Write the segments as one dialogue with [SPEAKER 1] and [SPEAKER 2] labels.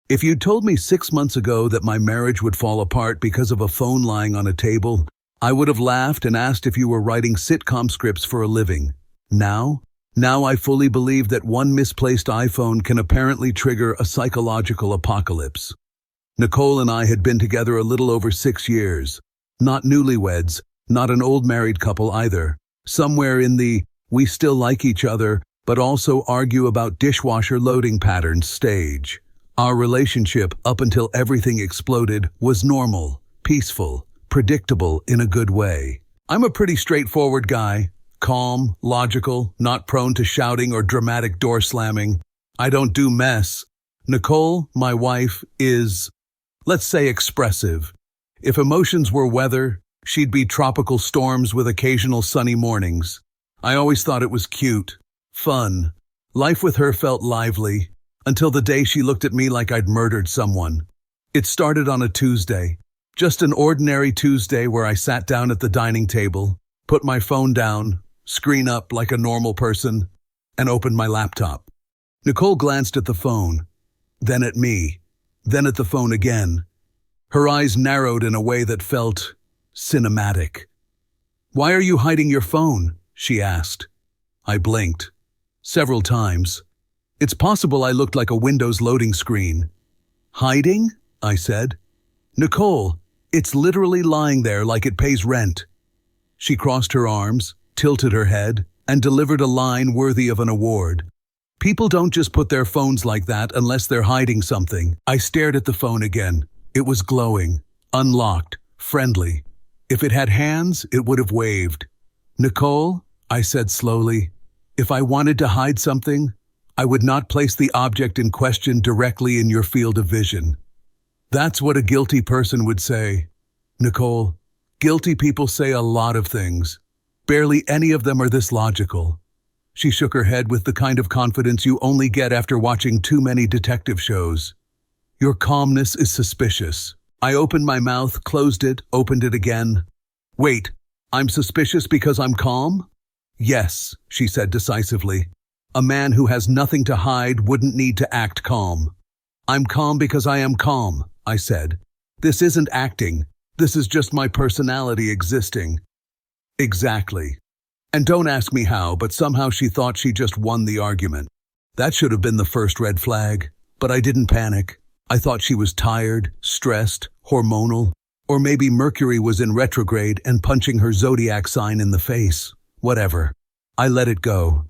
[SPEAKER 1] If you'd told me 6 months ago that my marriage would fall apart because of a phone lying on a table, I would have laughed and asked if you were writing sitcom scripts for a living. Now I fully believe that one misplaced iPhone can apparently trigger a psychological apocalypse. Nicole and I had been together a little over 6 years. Not newlyweds, not an old married couple either. Somewhere in the we still like each other, but also argue about dishwasher loading patterns stage. Our relationship, up until everything exploded, was normal, peaceful, predictable in a good way. I'm a pretty straightforward guy, calm, logical, not prone to shouting or dramatic door slamming. I don't do mess. Nicole, my wife, is, let's say, expressive. If emotions were weather, she'd be tropical storms with occasional sunny mornings. I always thought it was cute, fun. Life with her felt lively, until the day she looked at me like I'd murdered someone. It started on a Tuesday, just an ordinary Tuesday where I sat down at the dining table, put my phone down, screen up like a normal person, and opened my laptop. Nicole glanced at the phone, then at me, then at the phone again. Her eyes narrowed in a way that felt cinematic. "Why are you hiding your phone?" she asked. I blinked. Several times. It's possible I looked like a Windows loading screen. "Hiding?" I said. "Nicole, it's literally lying there like it pays rent." She crossed her arms, tilted her head, and delivered a line worthy of an award. People don't just put their phones like that unless they're hiding something. I stared at the phone again. It was glowing, unlocked, friendly. If it had hands, it would have waved. "Nicole," I said slowly, "if I wanted to hide something, I would not place the object in question directly in your field of vision." That's what a guilty person would say. Nicole, guilty people say a lot of things. Barely any of them are this logical. She shook her head with the kind of confidence you only get after watching too many detective shows. "Your calmness is suspicious." I opened my mouth, closed it, opened it again. "Wait, I'm suspicious because I'm calm?" "Yes," she said decisively. "A man who has nothing to hide wouldn't need to act calm." "I'm calm because I am calm," I said. "This isn't acting. This is just my personality existing." Exactly. And don't ask me how, but somehow she thought she just won the argument. That should have been the first red flag, but I didn't panic. I thought she was tired, stressed, hormonal, or maybe Mercury was in retrograde and punching her zodiac sign in the face. Whatever. I let it go.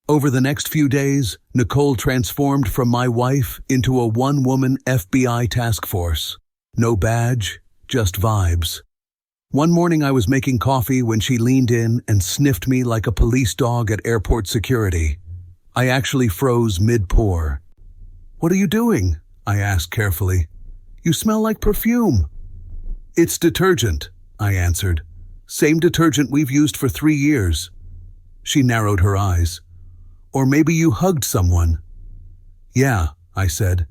[SPEAKER 1] Over the next few days, Nicole transformed from my wife into a one-woman FBI task force. No badge, just vibes. One morning I was making coffee when she leaned in and sniffed me like a police dog at airport security. I actually froze mid-pour. "What are you doing?" I asked carefully. "You smell like perfume." "It's detergent," I answered. "Same detergent we've used for 3 years. She narrowed her eyes. "Or maybe you hugged someone." "Yeah," I said.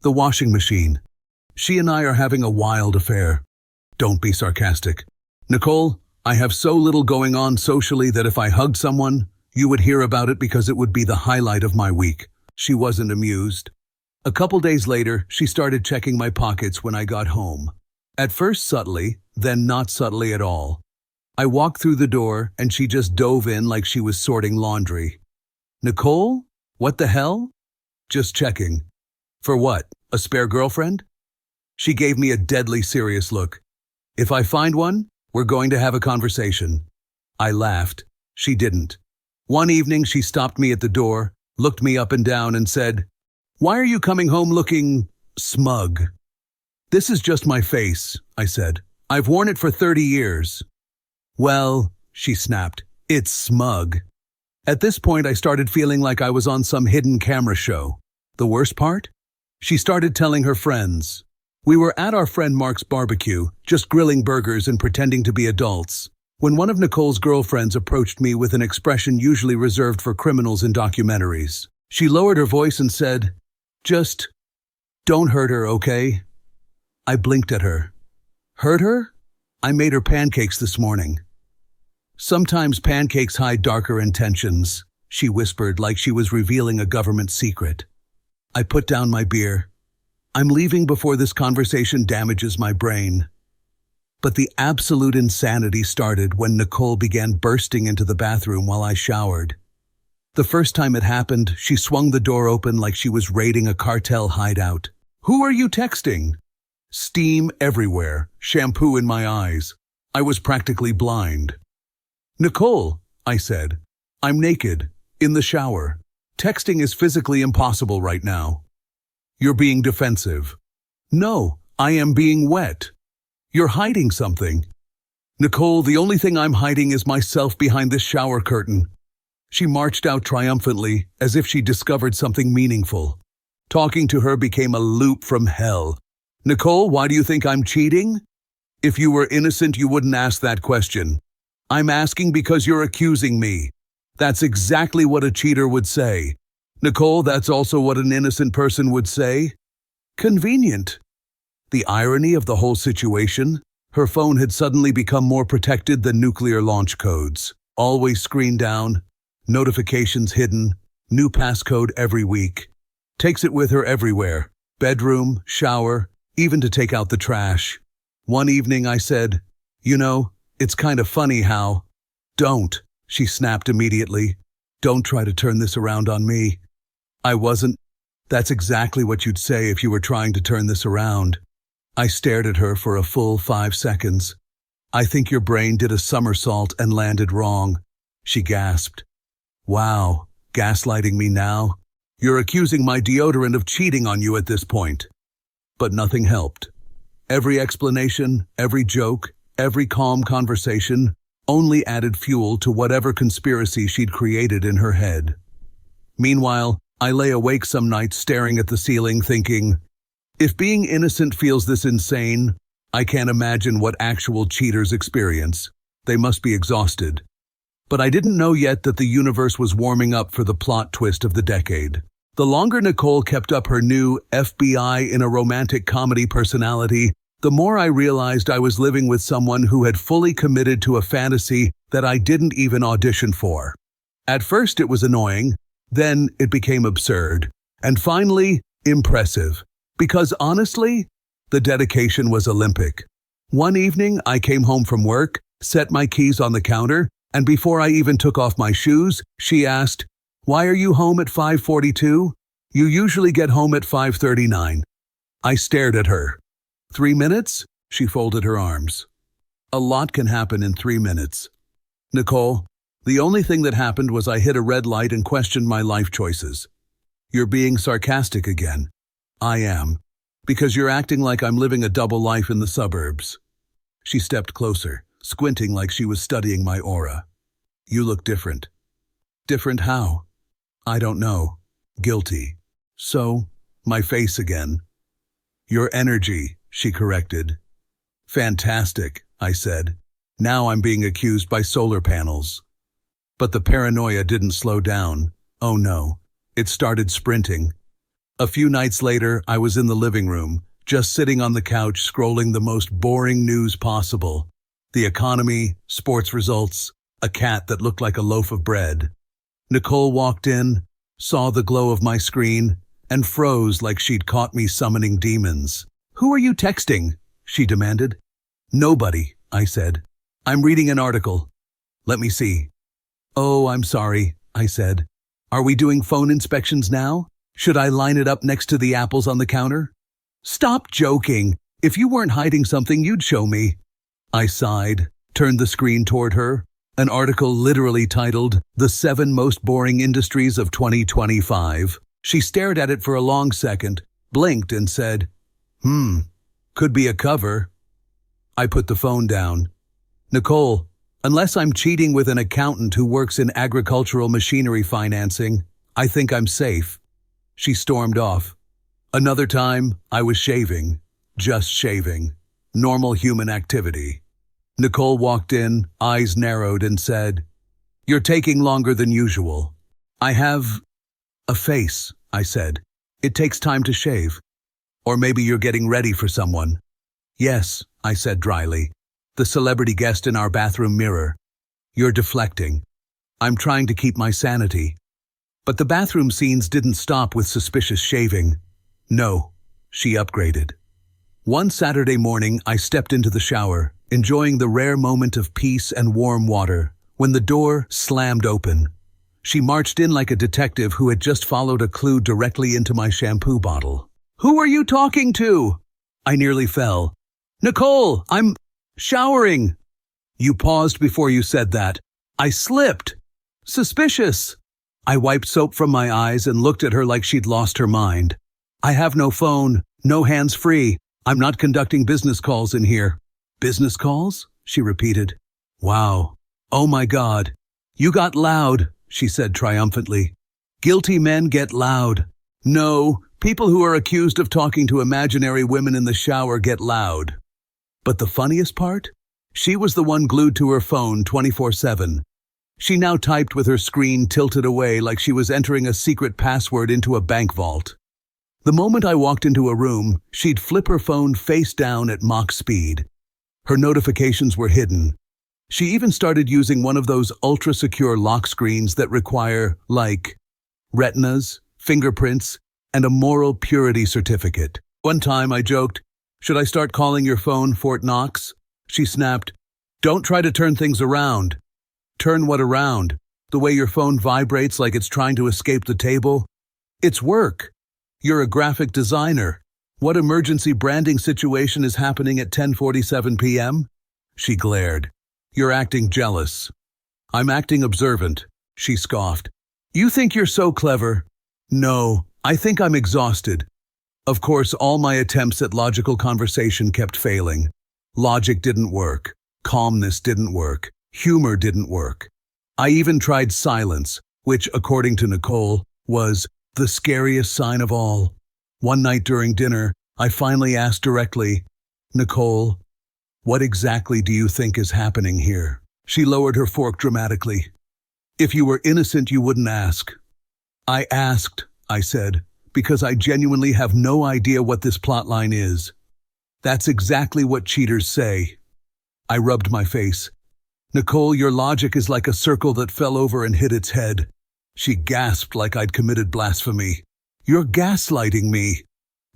[SPEAKER 1] "The washing machine. She and I are having a wild affair." "Don't be sarcastic." "Nicole, I have so little going on socially that if I hugged someone, you would hear about it because it would be the highlight of my week." She wasn't amused. A couple days later, she started checking my pockets when I got home. At first subtly, then not subtly at all. I walked through the door and she just dove in like she was sorting laundry. "Nicole? What the hell?" "Just checking." "For what? A spare girlfriend?" She gave me a deadly serious look. "If I find one, we're going to have a conversation." I laughed. She didn't. One evening she stopped me at the door, looked me up and down and said, "Why are you coming home looking smug?" "This is just my face," I said. "I've worn it for 30 years. "Well," she snapped, "it's smug." At this point, I started feeling like I was on some hidden camera show. The worst part? She started telling her friends. We were at our friend Mark's barbecue, just grilling burgers and pretending to be adults, when one of Nicole's girlfriends approached me with an expression usually reserved for criminals in documentaries. She lowered her voice and said, "Just don't hurt her, okay?" I blinked at her. "Hurt her? I made her pancakes this morning." "Sometimes pancakes hide darker intentions," she whispered like she was revealing a government secret. I put down my beer. I'm leaving before this conversation damages my brain. But the absolute insanity started when Nicole began bursting into the bathroom while I showered. The first time it happened, she swung the door open like she was raiding a cartel hideout. "Who are you texting?" Steam everywhere, shampoo in my eyes. I was practically blind. "Nicole," I said, "I'm naked, in the shower. Texting is physically impossible right now." "You're being defensive." "No, I am being wet." "You're hiding something." "Nicole, the only thing I'm hiding is myself behind this shower curtain." She marched out triumphantly, as if she discovered something meaningful. Talking to her became a loop from hell. "Nicole, why do you think I'm cheating?" "If you were innocent, you wouldn't ask that question. I'm asking because you're accusing me. That's exactly what a cheater would say. Nicole, that's also what an innocent person would say." Convenient. The irony of the whole situation? Her phone had suddenly become more protected than nuclear launch codes. Always screen down, notifications hidden, new passcode every week. Takes it with her everywhere. Bedroom, shower, even to take out the trash. One evening I said, "You know, it's kind of funny how—" "Don't," she snapped immediately. "Don't try to turn this around on me." I wasn't. That's exactly what you'd say if you were trying to turn this around. I stared at her for a full 5 seconds. "I think your brain did a somersault and landed wrong," she gasped. "Wow, gaslighting me now? You're accusing my deodorant of cheating on you at this point." But nothing helped. Every explanation, every joke, every calm conversation only added fuel to whatever conspiracy she'd created in her head. Meanwhile, I lay awake some nights staring at the ceiling thinking, if being innocent feels this insane, I can't imagine what actual cheaters experience. They must be exhausted. But I didn't know yet that the universe was warming up for the plot twist of the decade. The longer Nicole kept up her new FBI in a romantic comedy personality, the more I realized I was living with someone who had fully committed to a fantasy that I didn't even audition for. At first it was annoying, then it became absurd, and finally, impressive. Because honestly, the dedication was Olympic. One evening, I came home from work, set my keys on the counter, and before I even took off my shoes, she asked, "Why are you home at 5:42? You usually get home at 5:39. I stared at her. 3 minutes? She folded her arms. A lot can happen in 3 minutes. Nicole, the only thing that happened was I hit a red light and questioned my life choices. You're being sarcastic again. I am. Because you're acting like I'm living a double life in the suburbs. She stepped closer, squinting like she was studying my aura. You look different. Different how? I don't know. Guilty. So, my face again. Your energy, she corrected. Fantastic, I said. Now I'm being accused by solar panels. But the paranoia didn't slow down. Oh no. It started sprinting. A few nights later, I was in the living room, just sitting on the couch scrolling the most boring news possible. The economy, sports results, a cat that looked like a loaf of bread. Nicole walked in, saw the glow of my screen, and froze like she'd caught me summoning demons. Who are you texting? She demanded. Nobody, I said. I'm reading an article. Let me see. Oh, I'm sorry, I said. Are we doing phone inspections now? Should I line it up next to the apples on the counter? Stop joking. If you weren't hiding something, you'd show me. I sighed, turned the screen toward her. An article literally titled, The 7 Most Boring Industries of 2025. She stared at it for a long second, blinked and said, could be a cover. I put the phone down. Nicole, unless I'm cheating with an accountant who works in agricultural machinery financing, I think I'm safe. She stormed off. Another time, I was shaving. Just shaving. Normal human activity. Nicole walked in, eyes narrowed, and said, You're taking longer than usual. I have a face, I said. It takes time to shave. Or maybe you're getting ready for someone. Yes, I said dryly. The celebrity guest in our bathroom mirror. You're deflecting. I'm trying to keep my sanity. But the bathroom scenes didn't stop with suspicious shaving. No, she upgraded. One Saturday morning, I stepped into the shower, enjoying the rare moment of peace and warm water, when the door slammed open. She marched in like a detective who had just followed a clue directly into my shampoo bottle. "Who are you talking to?" I nearly fell. "Nicole, I'm showering." You paused before you said that. I slipped. Suspicious. I wiped soap from my eyes and looked at her like she'd lost her mind. "I have no phone, no hands-free. I'm not conducting business calls in here." "Business calls?" she repeated. "Wow. Oh my God. You got loud," she said triumphantly. "Guilty men get loud. No, people who are accused of talking to imaginary women in the shower get loud." But the funniest part? She was the one glued to her phone 24/7. She now typed with her screen tilted away like she was entering a secret password into a bank vault. The moment I walked into a room, she'd flip her phone face down at Mach speed. Her notifications were hidden. She even started using one of those ultra-secure lock screens that require, like, retinas, fingerprints, and a moral purity certificate. One time I joked, "Should I start calling your phone Fort Knox?" She snapped, "Don't try to turn things around." "Turn what around? The way your phone vibrates like it's trying to escape the table?" "It's work. You're a graphic designer. What emergency branding situation is happening at 10:47 p.m.? She glared. "You're acting jealous." "I'm acting observant," she scoffed. "You think you're so clever?" "No, I think I'm exhausted." Of course, all my attempts at logical conversation kept failing. Logic didn't work. Calmness didn't work. Humor didn't work. I even tried silence, which, according to Nicole, was the scariest sign of all. One night during dinner, I finally asked directly, "Nicole, what exactly do you think is happening here?" She lowered her fork dramatically. "If you were innocent, you wouldn't ask." "I asked," I said, "because I genuinely have no idea what this plotline is." "That's exactly what cheaters say." I rubbed my face. "Nicole, your logic is like a circle that fell over and hit its head." She gasped like I'd committed blasphemy. "You're gaslighting me."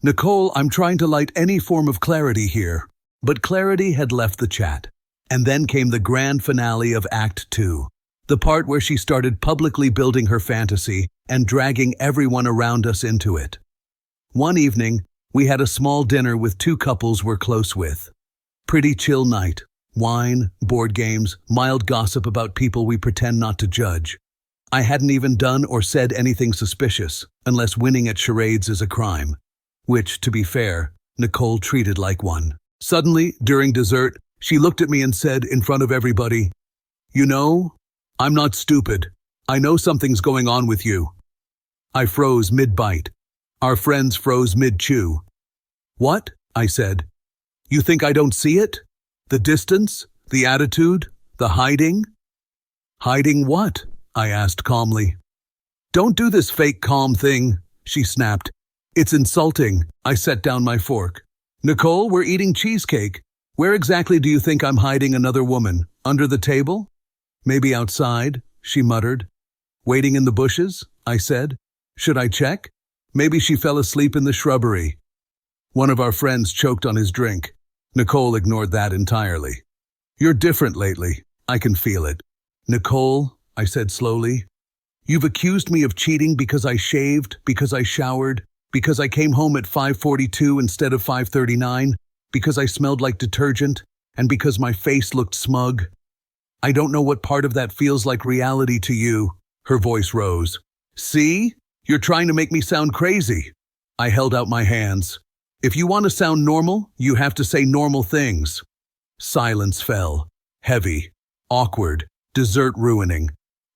[SPEAKER 1] "Nicole, I'm trying to light any form of clarity here." But clarity had left the chat. And then came the grand finale of Act 2. The part where she started publicly building her fantasy and dragging everyone around us into it. One evening, we had a small dinner with two couples we're close with. Pretty chill night. Wine, board games, mild gossip about people we pretend not to judge. I hadn't even done or said anything suspicious, unless winning at charades is a crime. Which, to be fair, Nicole treated like one. Suddenly, during dessert, she looked at me and said in front of everybody, "You know, I'm not stupid. I know something's going on with you." I froze mid-bite. Our friends froze mid-chew. "What?" I said. "You think I don't see it? The distance? The attitude? The hiding?" "Hiding what?" I asked calmly. "Don't do this fake calm thing," she snapped. "It's insulting." I set down my fork. "Nicole, we're eating cheesecake. Where exactly do you think I'm hiding another woman? Under the table?" "Maybe outside," she muttered. "Waiting in the bushes?" I said. "Should I check? Maybe she fell asleep in the shrubbery." One of our friends choked on his drink. Nicole ignored that entirely. "You're different lately. I can feel it." "Nicole," I said slowly, "you've accused me of cheating because I shaved, because I showered, because I came home at 5:42 instead of 5:39, because I smelled like detergent, and because my face looked smug. I don't know what part of that feels like reality to you." Her voice rose. "See? You're trying to make me sound crazy." I held out my hands. "If you want to sound normal, you have to say normal things." Silence fell. Heavy. Awkward. Dessert ruining.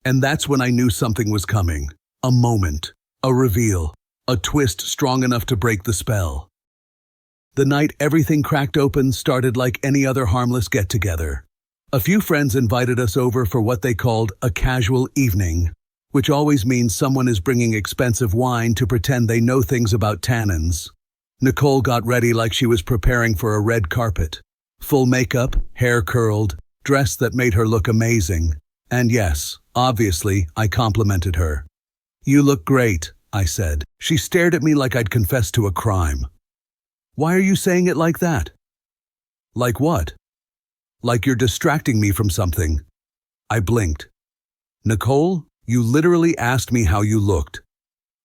[SPEAKER 1] And that's when I knew something was coming. A moment. A reveal. A twist strong enough to break the spell. The night everything cracked open started like any other harmless get-together. A few friends invited us over for what they called a casual evening, which always means someone is bringing expensive wine to pretend they know things about tannins. Nicole got ready like she was preparing for a red carpet. Full makeup, hair curled, dress that made her look amazing. And yes, obviously, I complimented her. "You look great," I said. She stared at me like I'd confessed to a crime. Why are you saying it like that? Like what? Like you're distracting me from something. I blinked. Nicole, you literally asked me how you looked.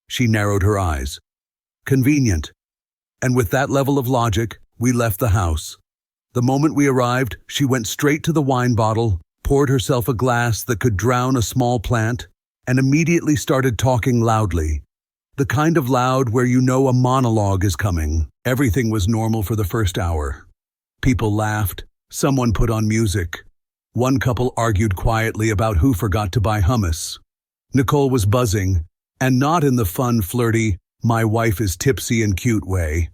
[SPEAKER 1] She narrowed her eyes. Convenient. And with that level of logic, we left the house. The moment we arrived, she went straight to the wine bottle, poured herself a glass that could drown a small plant, and immediately started talking loudly. The kind of loud where you know a monologue is coming. Everything was normal for the first hour. People laughed. Someone put on music. One couple argued quietly about who forgot to buy hummus. Nicole was buzzing, and not in the fun, flirty, my wife is tipsy and cute way.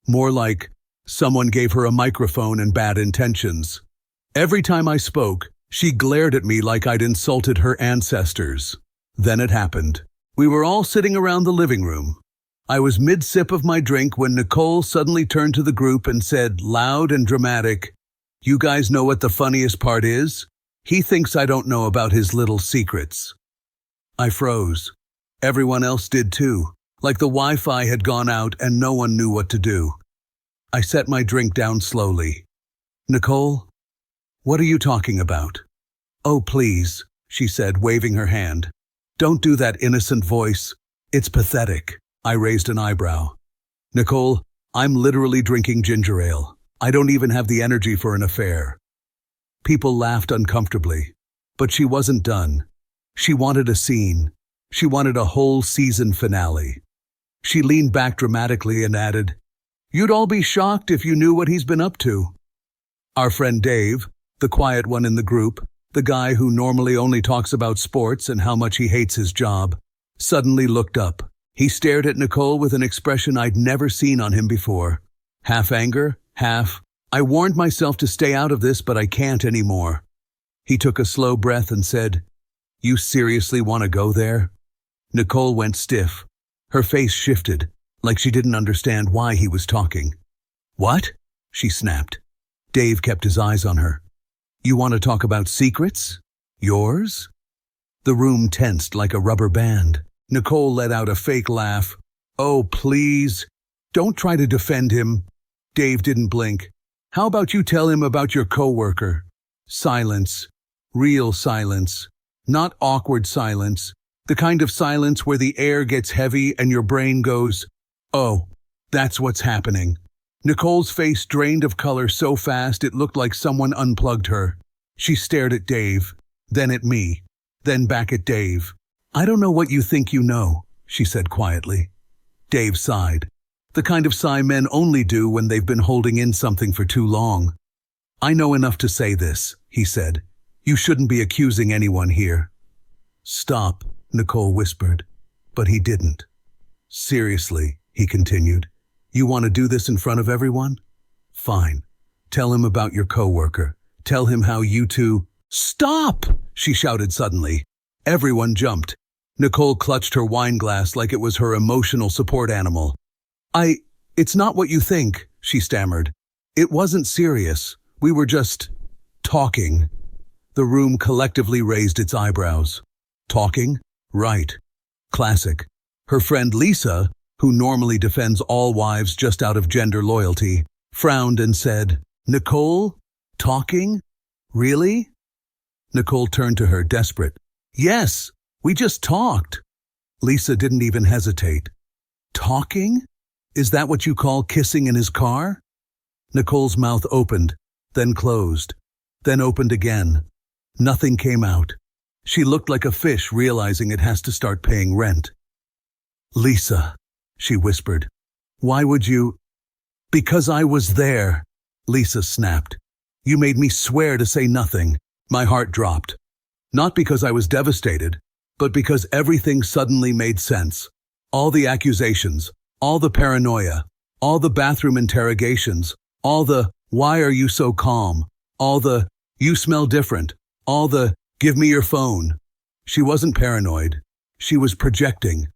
[SPEAKER 1] More like, someone gave her a microphone and bad intentions. Every time I spoke, she glared at me like I'd insulted her ancestors. Then it happened. We were all sitting around the living room. I was mid-sip of my drink when Nicole suddenly turned to the group and said, loud and dramatic, "You guys know what the funniest part is? He thinks I don't know about his little secrets." I froze. Everyone else did too, like the Wi-Fi had gone out and no one knew what to do. I set my drink down slowly. "Nicole, what are you talking about?" "Oh, please," she said, waving her hand. "Don't do that innocent voice. It's pathetic." I raised an eyebrow. "Nicole, I'm literally drinking ginger ale. I don't even have the energy for an affair." People laughed uncomfortably, but she wasn't done. She wanted a scene. She wanted a whole season finale. She leaned back dramatically and added, "You'd all be shocked if you knew what he's been up to." Our friend Dave, the quiet one in the group, the guy who normally only talks about sports and how much he hates his job, suddenly looked up. He stared at Nicole with an expression I'd never seen on him before. Half anger, half, "I warned myself to stay out of this, but I can't anymore." He took a slow breath and said, "You seriously want to go there?" Nicole went stiff. Her face shifted, like she didn't understand why he was talking. "What?" she snapped. Dave kept his eyes on her. "You want to talk about secrets? Yours?" The room tensed like a rubber band. Nicole let out a fake laugh. "Oh, please. Don't try to defend him." Dave didn't blink. "How about you tell him about your coworker?" Silence. Real silence. Not awkward silence. The kind of silence where the air gets heavy and your brain goes, "Oh, that's what's happening." Nicole's face drained of color so fast it looked like someone unplugged her. She stared at Dave, then at me, then back at Dave. "I don't know what you think you know," she said quietly. Dave sighed. The kind of sigh men only do when they've been holding in something for too long. "I know enough to say this," he said. "You shouldn't be accusing anyone here." "Stop," Nicole whispered, but he didn't. "Seriously," he continued, "you want to do this in front of everyone? Fine. Tell him about your coworker. Tell him how you two—" "Stop!" she shouted suddenly. Everyone jumped. Nicole clutched her wine glass like it was her emotional support animal. It's not what you think," she stammered. "It wasn't serious. We were just talking." The room collectively raised its eyebrows. Talking? Right. Classic. Her friend Lisa, who normally defends all wives just out of gender loyalty, frowned and said, "Nicole? Talking? Really?" Nicole turned to her, desperate. "Yes, we just talked." Lisa didn't even hesitate. "Talking? Is that what you call kissing in his car?" Nicole's mouth opened, then closed, then opened again. Nothing came out. She looked like a fish realizing it has to start paying rent. "Lisa," she whispered, "why would you—" "Because I was there," Lisa snapped. "You made me swear to say nothing." My heart dropped. Not because I was devastated, but because everything suddenly made sense. All the accusations, all the paranoia, all the bathroom interrogations, all the "why are you so calm?" all the "you smell different," all the "give me your phone." She wasn't paranoid. She was projecting.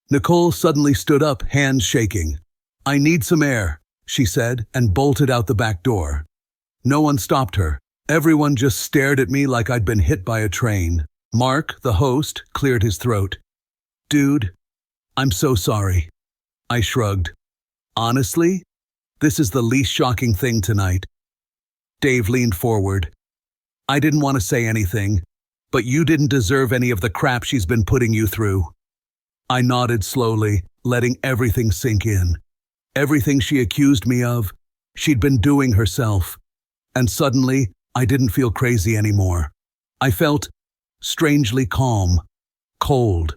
[SPEAKER 1] Nicole suddenly stood up, hands shaking. "I need some air," she said, and bolted out the back door. No one stopped her. Everyone just stared at me like I'd been hit by a train. Mark, the host, cleared his throat. "Dude, I'm so sorry." I shrugged. "Honestly?" This is the least shocking thing tonight. Dave leaned forward. I didn't want to say anything, but you didn't deserve any of the crap she's been putting you through. I nodded slowly, letting everything sink in. Everything she accused me of, she'd been doing herself. And suddenly, I didn't feel crazy anymore. I felt strangely calm, cold,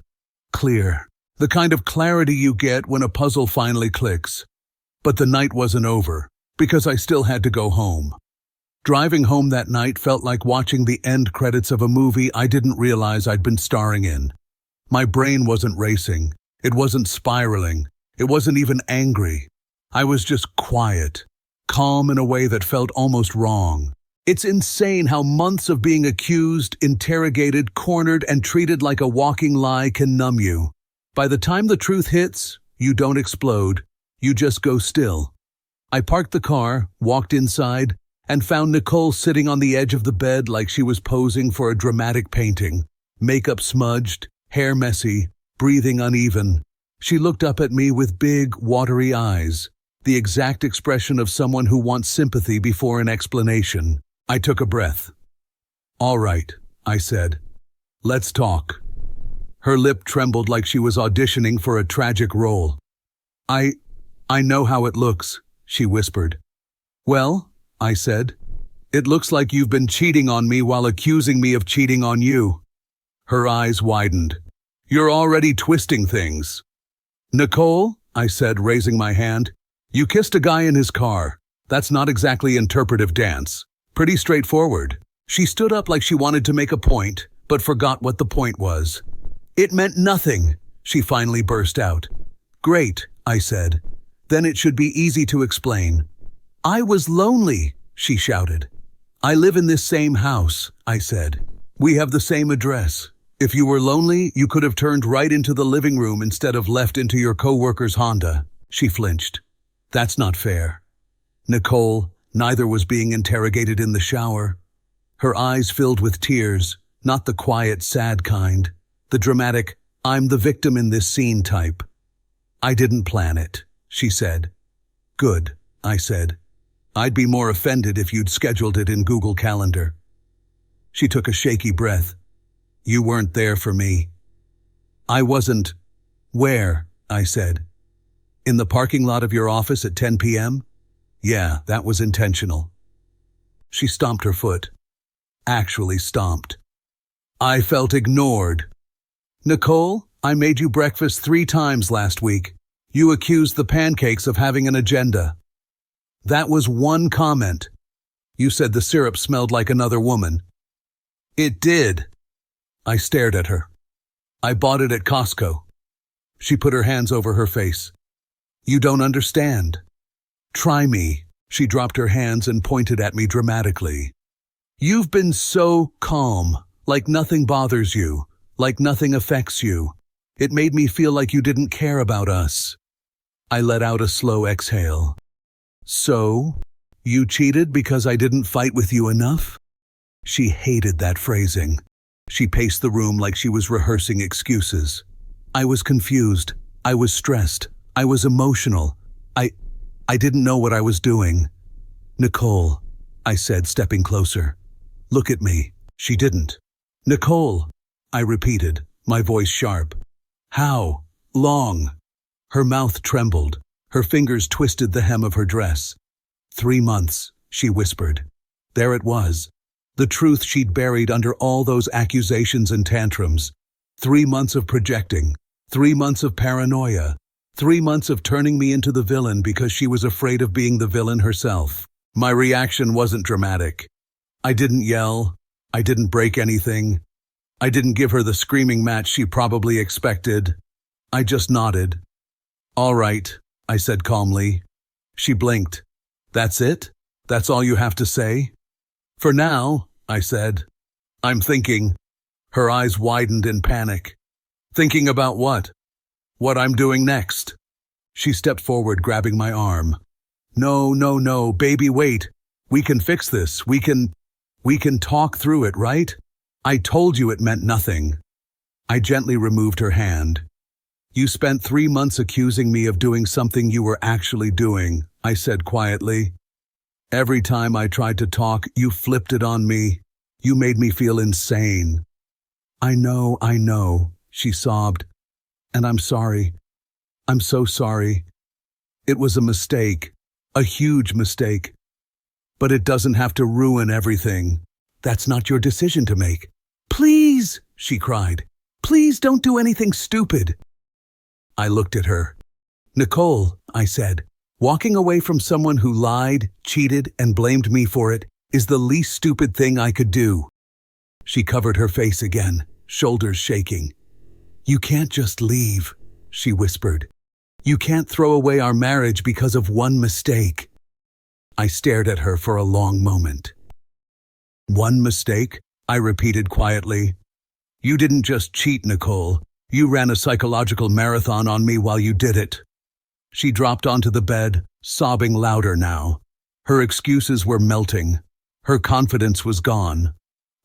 [SPEAKER 1] clear. The kind of clarity you get when a puzzle finally clicks. But the night wasn't over, because I still had to go home. Driving home that night felt like watching the end credits of a movie I didn't realize I'd been starring in. My brain wasn't racing. It wasn't spiraling. It wasn't even angry. I was just quiet, calm in a way that felt almost wrong. It's insane how months of being accused, interrogated, cornered, and treated like a walking lie can numb you. By the time the truth hits, you don't explode. You just go still. I parked the car, walked inside, and found Nicole sitting on the edge of the bed like she was posing for a dramatic painting. Makeup smudged, hair messy, breathing uneven. She looked up at me with big, watery eyes, the exact expression of someone who wants sympathy before an explanation. I took a breath. "All right," I said. "Let's talk." Her lip trembled like she was auditioning for a tragic role. I know how it looks," she whispered. "Well," I said, "it looks like you've been cheating on me while accusing me of cheating on you." Her eyes widened. "You're already twisting things." "Nicole," I said, raising my hand, "you kissed a guy in his car. That's not exactly interpretive dance. Pretty straightforward." She stood up like she wanted to make a point, but forgot what the point was. "It meant nothing," she finally burst out. "Great," I said. "Then it should be easy to explain." "I was lonely," she shouted. "I live in this same house," I said. "We have the same address. If you were lonely, you could have turned right into the living room instead of left into your coworker's Honda." She flinched. "That's not fair." Nicole, neither was being interrogated in the shower. Her eyes filled with tears, not the quiet, sad kind, the dramatic, "I'm the victim in this scene" type. "I didn't plan it," she said. "Good," I said. "I'd be more offended if you'd scheduled it in Google Calendar." She took a shaky breath. "You weren't there for me." "I wasn't." "Where?" I said. "In the parking lot of your office at 10 p.m.? "Yeah, that was intentional." She stomped her foot. Actually stomped. I felt ignored. "Nicole, I made you breakfast 3 times last week. You accused the pancakes of having an agenda." That was one comment. "You said the syrup smelled like another woman." "It did." I stared at her. "I bought it at Costco." She put her hands over her face. "You don't understand." "Try me." She dropped her hands and pointed at me dramatically. "You've been so calm, like nothing bothers you, like nothing affects you. It made me feel like you didn't care about us." I let out a slow exhale. "So, you cheated because I didn't fight with you enough?" She hated that phrasing. She paced the room like she was rehearsing excuses. I was confused. I was stressed. I was emotional. I didn't know what I was doing. "Nicole," I said, stepping closer. "Look at me." She didn't. "Nicole," I repeated, my voice sharp. "How long?" Her mouth trembled. Her fingers twisted the hem of her dress. 3 months, she whispered. There it was. The truth she'd buried under all those accusations and tantrums. 3 months of projecting. 3 months of paranoia. 3 months of turning me into the villain because she was afraid of being the villain herself. My reaction wasn't dramatic. I didn't yell. I didn't break anything. I didn't give her the screaming match she probably expected. I just nodded. "All right," I said calmly. She blinked. "That's it? That's all you have to say?" "For now," I said. "I'm thinking." Her eyes widened in panic. "Thinking about what?" "What I'm doing next." She stepped forward, grabbing my arm. No, baby, wait. We can fix this. We can talk through it, right? I told you it meant nothing." I gently removed her hand. You spent 3 months accusing me of doing something you were actually doing, I said quietly. Every time I tried to talk, you flipped it on me. You made me feel insane. I know, she sobbed. And I'm sorry. I'm so sorry. It was a mistake. A huge mistake. But it doesn't have to ruin everything. That's not your decision to make. Please, she cried. Please don't do anything stupid. I looked at her. Nicole, I said, walking away from someone who lied, cheated, and blamed me for it is the least stupid thing I could do. She covered her face again, shoulders shaking. You can't just leave, she whispered. You can't throw away our marriage because of one mistake. I stared at her for a long moment. One mistake? I repeated quietly. You didn't just cheat, Nicole. You ran a psychological marathon on me while you did it. She dropped onto the bed, sobbing louder now. Her excuses were melting. Her confidence was gone.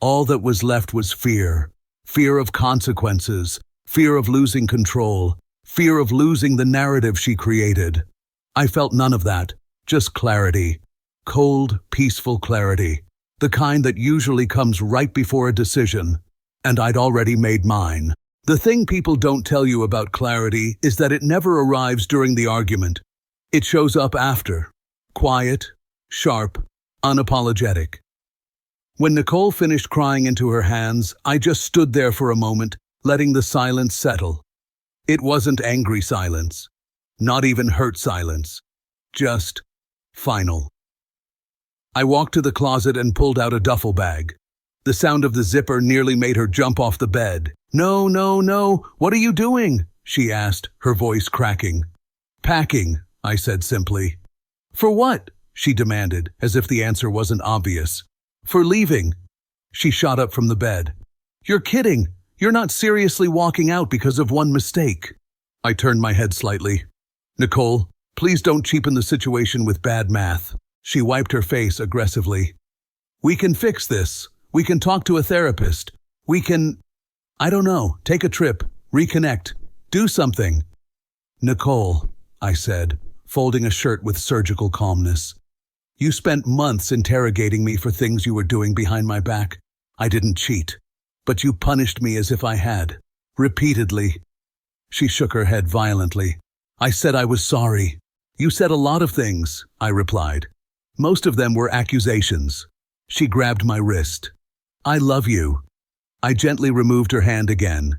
[SPEAKER 1] All that was left was fear. Fear of consequences. Fear of losing control. Fear of losing the narrative she created. I felt none of that, just clarity. Cold, peaceful clarity. The kind that usually comes right before a decision. And I'd already made mine. The thing people don't tell you about clarity is that it never arrives during the argument. It shows up after. Quiet, sharp, unapologetic. When Nicole finished crying into her hands, I just stood there for a moment, letting the silence settle. It wasn't angry silence. Not even hurt silence. Just final. I walked to the closet and pulled out a duffel bag. The sound of the zipper nearly made her jump off the bed. No, what are you doing? She asked, her voice cracking. Packing, I said simply. For what? She demanded, as if the answer wasn't obvious. For leaving. She shot up from the bed. You're kidding. You're not seriously walking out because of one mistake. I turned my head slightly. Nicole, please don't cheapen the situation with bad math. She wiped her face aggressively. We can fix this. We can talk to a therapist. We can, I don't know, take a trip, reconnect, do something. Nicole, I said, folding a shirt with surgical calmness. You spent months interrogating me for things you were doing behind my back. I didn't cheat, but you punished me as if I had, repeatedly. She shook her head violently. I said I was sorry. You said a lot of things, I replied. Most of them were accusations. She grabbed my wrist. I love you. I gently removed her hand again.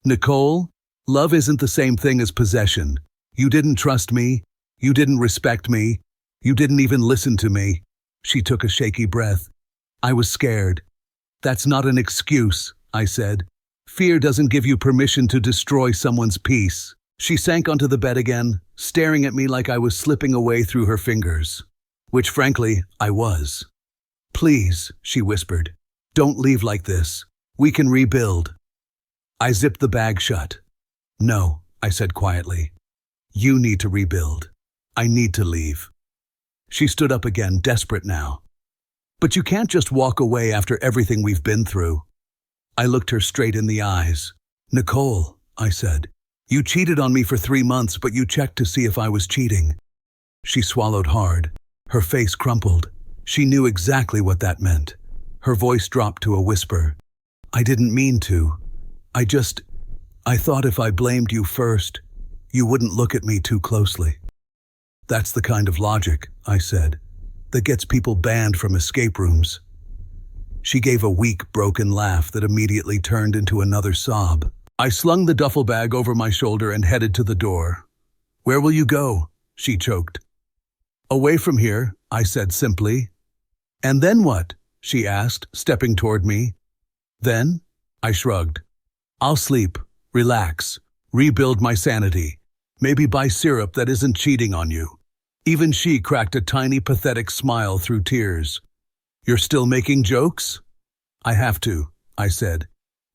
[SPEAKER 1] Nicole, love isn't the same thing as possession. You didn't trust me. You didn't respect me. You didn't even listen to me. She took a shaky breath. I was scared. That's not an excuse, I said. Fear doesn't give you permission to destroy someone's peace. She sank onto the bed again, staring at me like I was slipping away through her fingers. Which, frankly, I was. Please, she whispered. Don't leave like this. We can rebuild. I zipped the bag shut. No, I said quietly. You need to rebuild. I need to leave. She stood up again, desperate now. But you can't just walk away after everything we've been through. I looked her straight in the eyes. Nicole, I said, you cheated on me for 3 months, but you checked to see if I was cheating. She swallowed hard. Her face crumpled. She knew exactly what that meant. Her voice dropped to a whisper. I didn't mean to. I thought if I blamed you first, you wouldn't look at me too closely. That's the kind of logic, I said, that gets people banned from escape rooms. She gave a weak, broken laugh that immediately turned into another sob. I slung the duffel bag over my shoulder and headed to the door. Where will you go? She choked. Away from here, I said simply. And then what? She asked, stepping toward me. Then? I shrugged. I'll sleep, relax, rebuild my sanity, maybe buy syrup that isn't cheating on you. Even she cracked a tiny, pathetic smile through tears. You're still making jokes? I have to, I said.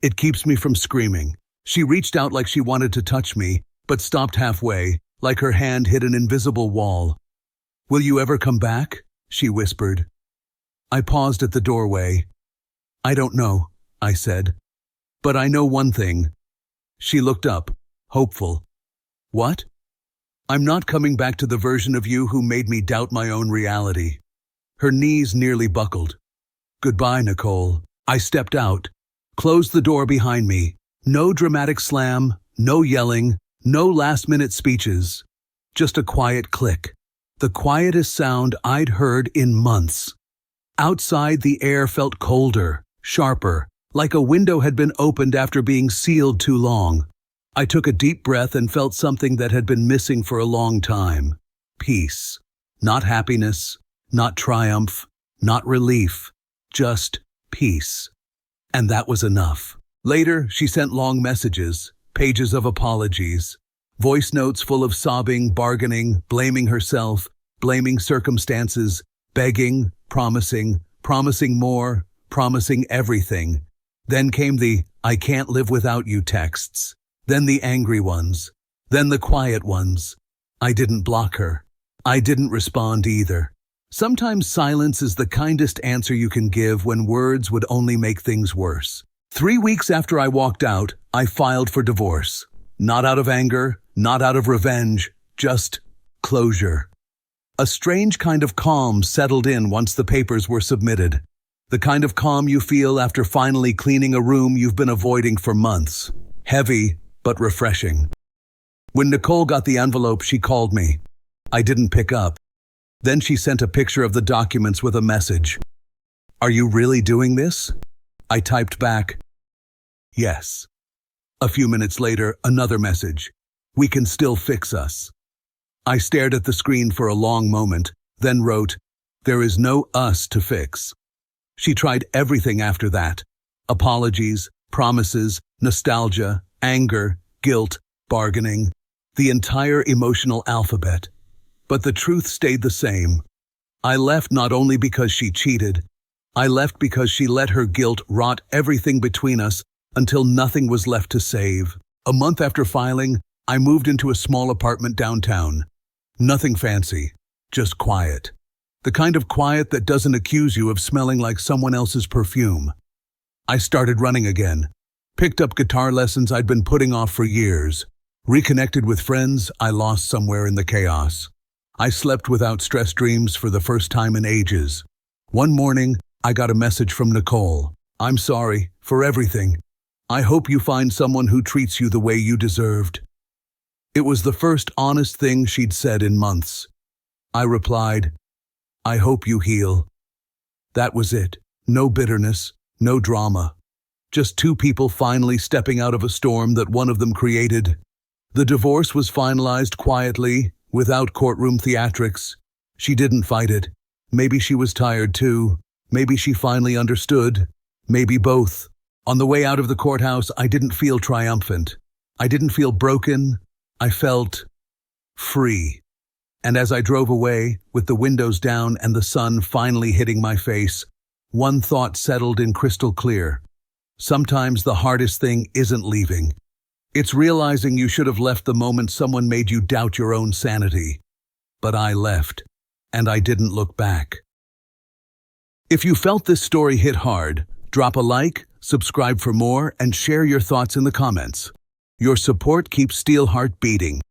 [SPEAKER 1] It keeps me from screaming. She reached out like she wanted to touch me, but stopped halfway, like her hand hit an invisible wall. Will you ever come back? She whispered. I paused at the doorway. I don't know, I said. But I know one thing. She looked up, hopeful. What? I'm not coming back to the version of you who made me doubt my own reality. Her knees nearly buckled. Goodbye, Nicole. I stepped out, closed the door behind me. No dramatic slam, no yelling, no last-minute speeches. Just a quiet click. The quietest sound I'd heard in months. Outside, the air felt colder, sharper, like a window had been opened after being sealed too long. I took a deep breath and felt something that had been missing for a long time. Peace. Not happiness, not triumph, not relief, just peace. And that was enough. Later, she sent long messages, pages of apologies, voice notes full of sobbing, bargaining, blaming herself, blaming circumstances, begging, promising more, promising everything. Then came the "I can't live without you" texts. Then the angry ones. Then the quiet ones. I didn't block her. I didn't respond either. Sometimes silence is the kindest answer you can give when words would only make things worse. 3 weeks after I walked out, I filed for divorce. Not out of anger, not out of revenge, just closure. A strange kind of calm settled in once the papers were submitted. The kind of calm you feel after finally cleaning a room you've been avoiding for months. Heavy, but refreshing. When Nicole got the envelope, she called me. I didn't pick up. Then she sent a picture of the documents with a message. "Are you really doing this?" I typed back, "Yes." A few minutes later, another message. "We can still fix us." I stared at the screen for a long moment, then wrote, "There is no us to fix." She tried everything after that. Apologies, promises, nostalgia, anger, guilt, bargaining, the entire emotional alphabet. But the truth stayed the same. I left not only because she cheated, I left because she let her guilt rot everything between us until nothing was left to save. A month after filing, I moved into a small apartment downtown. Nothing fancy, just quiet. The kind of quiet that doesn't accuse you of smelling like someone else's perfume. I started running again. Picked up guitar lessons I'd been putting off for years. Reconnected with friends I lost somewhere in the chaos. I slept without stress dreams for the first time in ages. One morning, I got a message from Nicole. "I'm sorry for everything. I hope you find someone who treats you the way you deserved." It was the first honest thing she'd said in months. I replied, "I hope you heal." That was it. No bitterness, no drama. Just two people finally stepping out of a storm that one of them created. The divorce was finalized quietly, without courtroom theatrics. She didn't fight it. Maybe she was tired too. Maybe she finally understood. Maybe both. On the way out of the courthouse, I didn't feel triumphant. I didn't feel broken. I felt free. And as I drove away, with the windows down and the sun finally hitting my face, one thought settled in crystal clear. Sometimes the hardest thing isn't leaving. It's realizing you should have left the moment someone made you doubt your own sanity. But I left, and I didn't look back. If you felt this story hit hard, drop a like, subscribe for more, and share your thoughts in the comments. Your support keeps Steelheart beating.